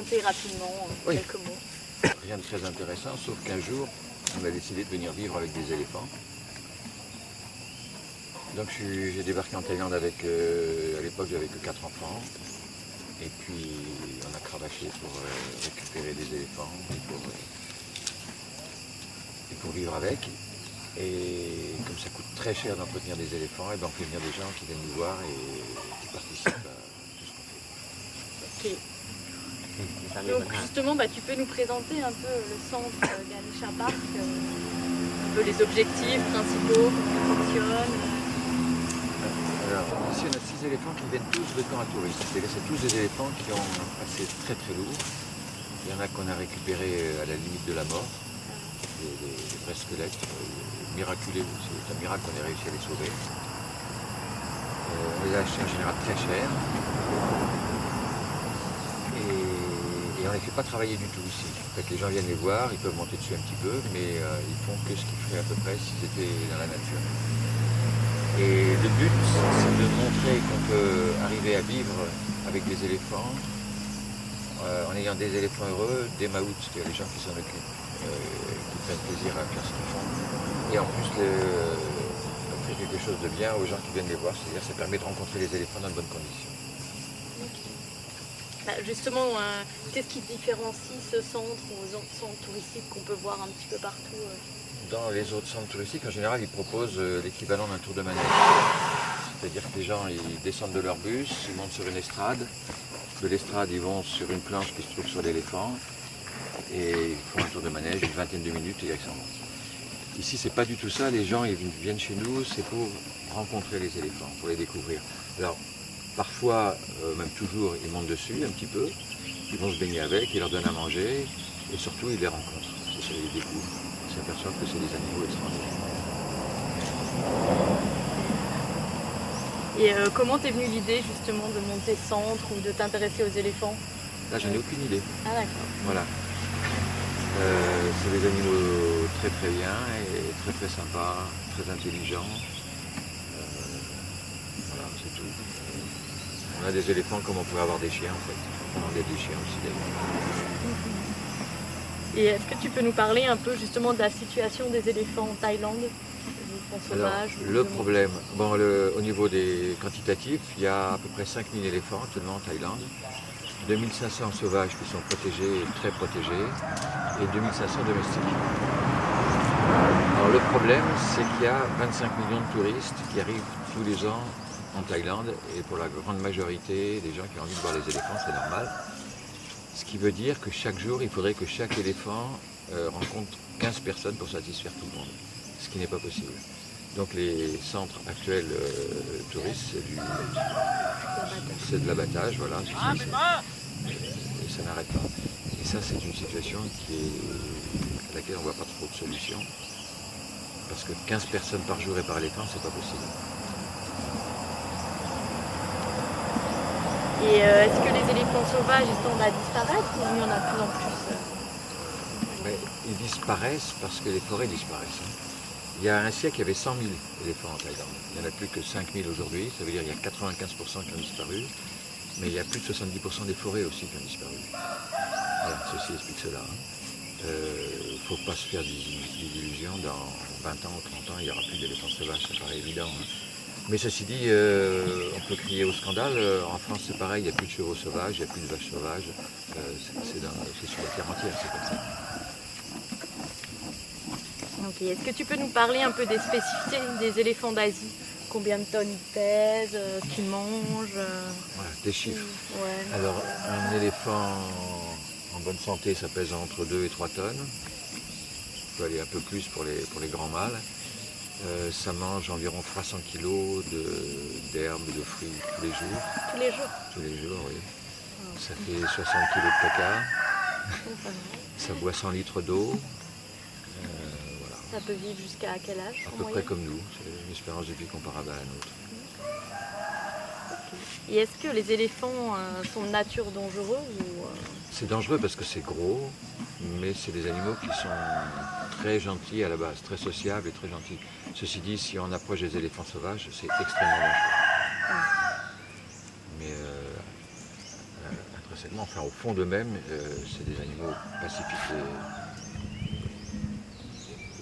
présenter rapidement en Oui. quelques mots. Rien de très intéressant, sauf qu'un jour, on a décidé de venir vivre avec des éléphants. Donc j'ai débarqué en Thaïlande avec, à l'époque j'avais que 4 enfants. Et puis on a cravaché pour récupérer des éléphants et pour vivre avec. Et comme ça coûte très cher d'entretenir des éléphants, et ben on fait venir des gens qui viennent nous voir et qui participent à tout ce qu'on fait. Ok. Donc justement, tu peux nous présenter un peu le centre Ganesha Park, un peu les objectifs principaux, comment ça fonctionne. Alors, ici on a 6 éléphants qui viennent tous de camps à touristes. C'est-à-dire que c'est tous des éléphants qui ont un passé très très lourd. Il y en a qu'on a récupérés à la limite de la mort, des vrais squelettes, miraculés, c'est un miracle qu'on ait réussi à les sauver. On les a achetés en général très cher. Et on ne les fait pas travailler du tout ici. En fait, les gens viennent les voir, ils peuvent monter dessus un petit peu, mais ils font que ce qu'ils feraient à peu près s'ils étaient dans la nature. Et le but, c'est de montrer qu'on peut arriver à vivre avec des éléphants, en ayant des éléphants heureux, des maouts, c'est-à-dire les gens qui s'en occupent, qui prennent plaisir à faire ce qu'ils font. Et en plus, offrir quelque chose de bien aux gens qui viennent les voir, c'est-à-dire ça permet de rencontrer les éléphants dans de bonnes conditions. Justement, qu'est-ce qui différencie ce centre aux autres centres touristiques qu'on peut voir un petit peu partout Dans les autres centres touristiques, en général, ils proposent l'équivalent d'un tour de manège. C'est-à-dire que les gens ils descendent de leur bus, ils montent sur une estrade. De l'estrade, ils vont sur une planche qui se trouve sur l'éléphant et ils font un tour de manège, une vingtaine de minutes et ils s'en vont. Ici, c'est pas du tout ça. Les gens ils viennent chez nous, c'est pour rencontrer les éléphants, pour les découvrir. Alors, parfois, même toujours, ils montent dessus un petit peu, ils vont se baigner avec, ils leur donnent à manger et surtout, ils les rencontrent. C'est ça, ils les découvrent. Ils s'aperçoivent que c'est des animaux extraordinaires. Et comment t'es venue l'idée justement de monter ce centre ou de t'intéresser aux éléphants? Là, j'en ai aucune idée. Ah d'accord. Voilà. C'est des animaux très très bien et très très sympas, très intelligents. Voilà, c'est tout. On a des éléphants comme on pourrait avoir des chiens en fait. On en a des chiens aussi d'ailleurs. Et est-ce que tu peux nous parler un peu justement de la situation des éléphants en Thaïlande, des éléphants Alors, sauvages? le problème, au niveau des quantitatifs, il y a à peu près 5000 éléphants actuellement en Thaïlande. 2500 sauvages qui sont protégés et très protégés, et 2500 domestiques. Alors le problème, c'est qu'il y a 25 millions de touristes qui arrivent tous les ans en Thaïlande, et pour la grande majorité des gens qui ont envie de voir les éléphants, c'est normal. Ce qui veut dire que chaque jour, il faudrait que chaque éléphant rencontre 15 personnes pour satisfaire tout le monde, ce qui n'est pas possible. Donc les centres actuels touristes, c'est de l'abattage, voilà. Et ça n'arrête pas. Et ça, c'est une situation à laquelle on ne voit pas trop de solution. Parce que 15 personnes par jour et par éléphant, c'est pas possible. Et est-ce que les éléphants sauvages ils tendent à disparaître ou il y en a de plus en plus? Mais ils disparaissent parce que les forêts disparaissent. Il y a un siècle, il y avait 100 000 éléphants en Thaïlande. Il n'y en a plus que 5 000 aujourd'hui, ça veut dire qu'il y a 95% qui ont disparu. Mais il y a plus de 70% des forêts aussi qui ont disparu. Voilà, ceci explique cela. Il ne faut pas se faire des illusions, dans 20 ans ou 30 ans, il n'y aura plus d'éléphants sauvages, ça paraît évident. Mais ceci dit, on peut crier au scandale. En France, c'est pareil, il n'y a plus de chevaux sauvages, il n'y a plus de vaches sauvages. C'est sur la terre entière, c'est comme ça. Ok. Est-ce que tu peux nous parler un peu des spécificités des éléphants d'Asie? Combien de tonnes ils pèsent, ce qu'ils mangent? Voilà, des chiffres. Ouais. Alors, un éléphant en bonne santé, ça pèse entre 2 et 3 tonnes. Il peut aller un peu plus pour les grands mâles. Ça mange environ 300 kg d'herbes, de fruits tous les jours. Tous les jours? Tous les jours, oui. Ça fait 60 kg de caca. Ça boit 100 litres d'eau. Voilà. Ça peut vivre jusqu'à quel âge? À peu près comme nous. C'est une espérance de vie comparable à la nôtre. Et est-ce que les éléphants sont de nature dangereux ou C'est dangereux parce que c'est gros, mais c'est des animaux qui sont très gentils à la base, très sociables et très gentils. Ceci dit, si on approche des éléphants sauvages, c'est extrêmement dangereux. Mais un très intrinsèquement, enfin au fond d'eux-mêmes, c'est des animaux pacifiques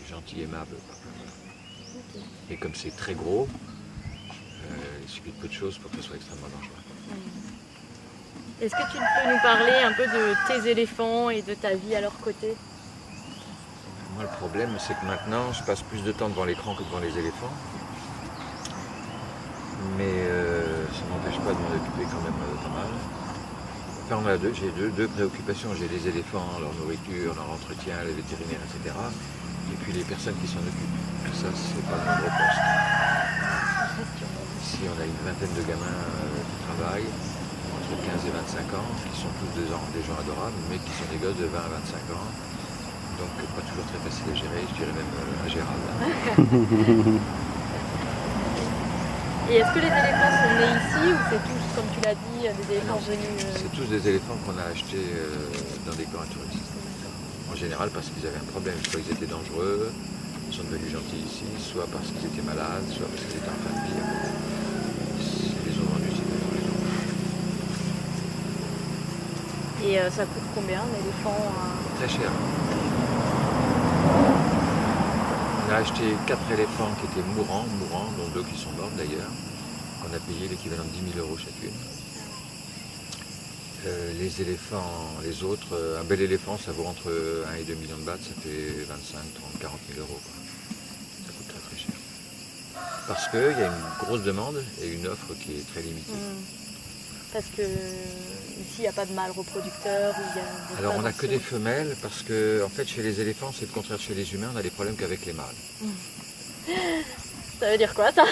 et gentils, aimables. Voilà. Et comme c'est très gros, il suffit de peu de choses pour que ce soit extrêmement dangereux. Est-ce que tu peux nous parler un peu de tes éléphants et de ta vie à leur côté? Moi, le problème, c'est que maintenant, je passe plus de temps devant l'écran que devant les éléphants. Mais ça ne m'empêche pas de m'en occuper quand même pas mal. Enfin, j'ai deux préoccupations. J'ai les éléphants, leur nourriture, leur entretien, les vétérinaires, etc. Et puis les personnes qui s'en occupent. Ça, c'est pas mon gros poste. Ici, on a une vingtaine de gamins qui travaillent, entre 15 et 25 ans, qui sont tous des gens adorables, mais qui sont des gosses de 20 à 25 ans. Donc pas toujours très facile à gérer, je dirais même ingérable. Et est-ce que les éléphants sont nés ici ou c'est tous, comme tu l'as dit, des éléphants venus C'est tous des éléphants qu'on a achetés dans des camps à touristes. En général parce qu'ils avaient un problème, soit ils étaient dangereux, ils sont devenus gentils ici, soit parce qu'ils étaient malades, soit parce qu'ils étaient en fin de vie. Ils les ont vendus ici. Et ça coûte combien un éléphant Très cher. On a acheté 4 éléphants qui étaient mourants, dont 2 qui sont morts d'ailleurs. On a payé l'équivalent de 10 000 € chacune. Les éléphants, les autres, un bel éléphant ça vaut entre 1 et 2 millions de bahts, ça fait 25, 30, 40 000 €. Quoi. Ça coûte très très cher. Parce qu'il y a une grosse demande et une offre qui est très limitée. Parce que ici il n'y a pas de mâles reproducteurs. Alors on n'a que des femelles parce que en fait chez les éléphants c'est le contraire de chez les humains, on a des problèmes qu'avec les mâles. Ça veut dire quoi ça?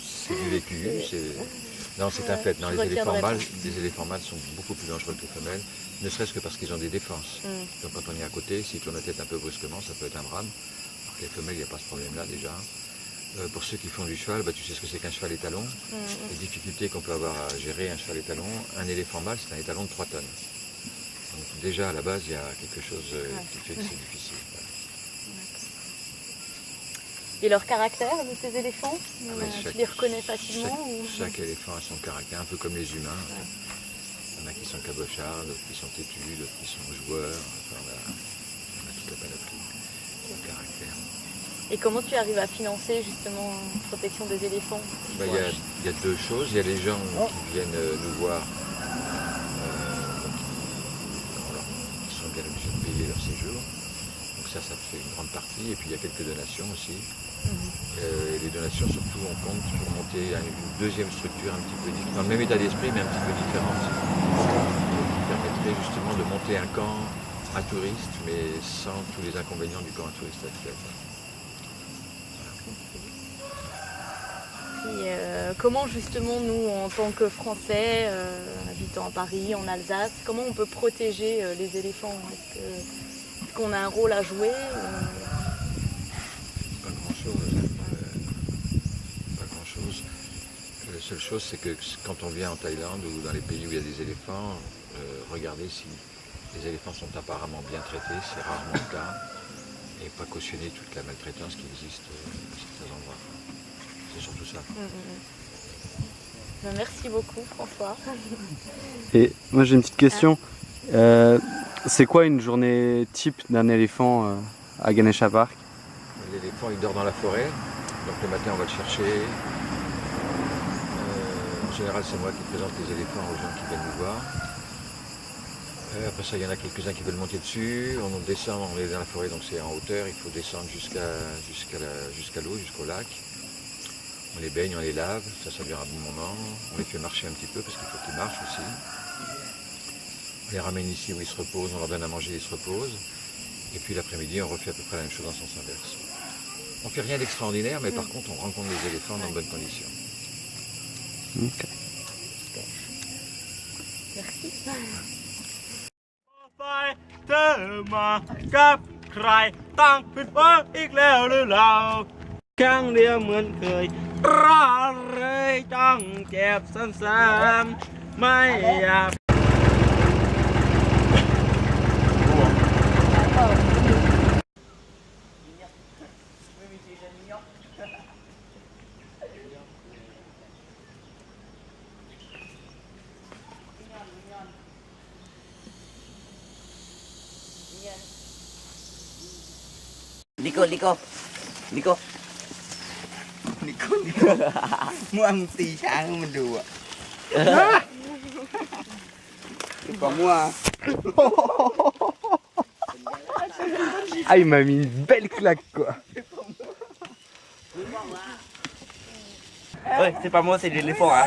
C'est du vécu, non c'est un fait. Non, les éléphants mâles sont beaucoup plus dangereux que les femelles, ne serait-ce que parce qu'ils ont des défenses. Donc quand on est à côté, s'ils tournent la tête un peu brusquement, ça peut être un drame. Alors que les femelles, il n'y a pas ce problème-là déjà. Pour ceux qui font du cheval, tu sais ce que c'est qu'un cheval étalon. Les difficultés qu'on peut avoir à gérer un cheval étalon. Un éléphant mâle, c'est un étalon de 3 tonnes. Donc déjà, à la base, il y a quelque chose qui fait que c'est difficile. Voilà. Et leur caractère de ces éléphants, tu les reconnais facilement chaque éléphant a son caractère, un peu comme les humains. Ouais. Il y en a qui sont cabochards, d'autres qui sont têtus, d'autres qui sont joueurs. Enfin, on a toute la panoplie de caractère. Et comment tu arrives à financer justement la protection des éléphants? Il y a 2 choses. Il y a les gens qui viennent nous voir, qui sont bien obligés de payer leur séjour. Donc ça fait une grande partie. Et puis il y a quelques donations aussi. Les donations surtout on compte pour monter une deuxième structure un petit peu différente, dans le même état d'esprit mais un petit peu différente. Qui permettrait justement de monter un camp à touristes mais sans tous les inconvénients du camp à touristes actuel. Et comment justement nous, en tant que Français, habitant à Paris, en Alsace, comment on peut protéger les éléphants? Est-ce qu'on a un rôle à jouer Pas grand-chose. Pas grand-chose. La seule chose, c'est que quand on vient en Thaïlande ou dans les pays où il y a des éléphants, regardez si les éléphants sont apparemment bien traités, c'est rarement le cas, et pas cautionner toute la maltraitance qui existe à certains endroits. C'est surtout ça. Merci beaucoup François. Et moi j'ai une petite question. C'est quoi une journée type d'un éléphant à Ganesha Park? L'éléphant il dort dans la forêt, donc le matin on va le chercher. En général c'est moi qui présente les éléphants aux gens qui viennent nous voir. Après ça il y en a quelques-uns qui veulent monter dessus, on descend, on est dans la forêt donc c'est en hauteur, il faut descendre jusqu'à l'eau, jusqu'au lac. On les baigne, on les lave, ça dure un bon moment, on les fait marcher un petit peu parce qu'il faut qu'ils marchent aussi. On les ramène ici où ils se reposent, on leur donne à manger, ils se reposent. Et puis l'après-midi, on refait à peu près la même chose en sens inverse. On ne fait rien d'extraordinaire, mais par contre, on rencontre les éléphants dans de bonnes conditions. Okay. Merci. เธอมากับใครตั้งผิดหวังอีกแล้วหรือเปล่าครั้งเดียวเหมือนเคยร่าเลยจ้องเจ็บซ้ำๆไม่อยาก Nico, Nico. Nico. Nico, Nico. มั่วมึงตีช้างให้มันดูอ่ะกว่ามั่ว Ah, il m'a mis une belle claque, quoi. Ouais, c'est pas moi, c'est l'éléphant. Hein.